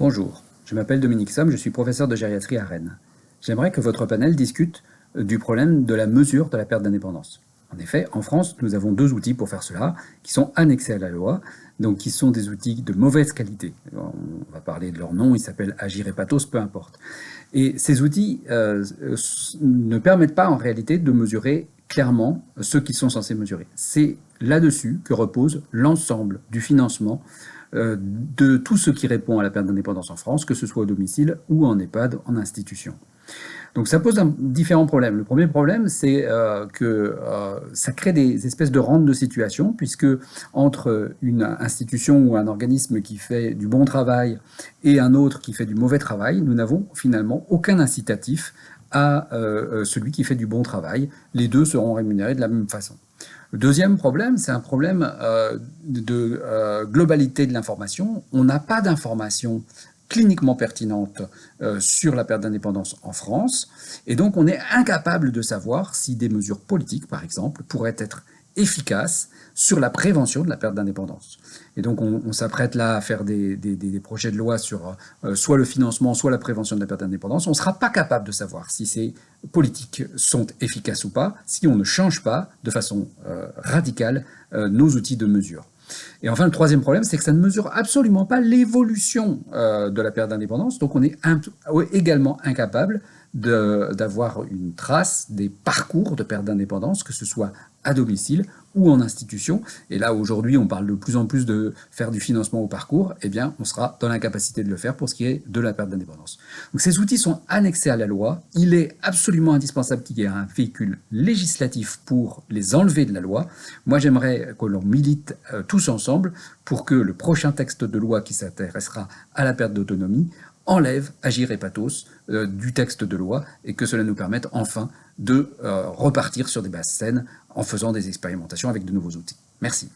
Bonjour, je m'appelle Dominique Somme, je suis professeur de gériatrie à Rennes. J'aimerais que votre panel discute du problème de la mesure de la perte d'indépendance. En effet, en France, nous avons deux outils pour faire cela, qui sont annexés à la loi, donc qui sont des outils de mauvaise qualité. On va parler de leur nom, ils s'appellent Agir et Pathos, peu importe. Et ces outils ne permettent pas en réalité de mesurer clairement ce qu'ils sont censés mesurer. C'est là-dessus que repose l'ensemble du financement de tout ce qui répond à la perte d'indépendance en France, que ce soit au domicile ou en EHPAD, en institution. Donc ça pose différents problèmes. Le premier problème, c'est que ça crée des espèces de rentes de situation, puisque entre une institution ou un organisme qui fait du bon travail et un autre qui fait du mauvais travail, nous n'avons finalement aucun incitatif à celui qui fait du bon travail. Les deux seront rémunérés de la même façon. Le deuxième problème, c'est un problème de globalité de l'information. On n'a pas d'informations cliniquement pertinentes sur la perte d'indépendance en France, et donc on est incapable de savoir si des mesures politiques, par exemple, pourraient être efficaces sur la prévention de la perte d'indépendance. Et donc on s'apprête là à faire des projets de loi sur soit le financement, soit la prévention de la perte d'indépendance. On ne sera pas capable de savoir si ces politiques sont efficaces ou pas, si on ne change pas de façon radicale nos outils de mesure. Et enfin, le troisième problème, c'est que ça ne mesure absolument pas l'évolution de la perte d'indépendance. Donc on est également incapable d'avoir une trace des parcours de perte d'indépendance, que ce soit à domicile ou en institution. Et là, aujourd'hui, on parle de plus en plus de faire du financement au parcours. Eh bien, on sera dans l'incapacité de le faire pour ce qui est de la perte d'indépendance. Donc ces outils sont annexés à la loi. Il est absolument indispensable qu'il y ait un véhicule législatif pour les enlever de la loi. Moi, j'aimerais que l'on milite tous ensemble pour que le prochain texte de loi qui s'intéressera à la perte d'autonomie enlève Agir et Pathos du texte de loi et que cela nous permette enfin de repartir sur des bases saines en faisant des expérimentations avec de nouveaux outils. Merci.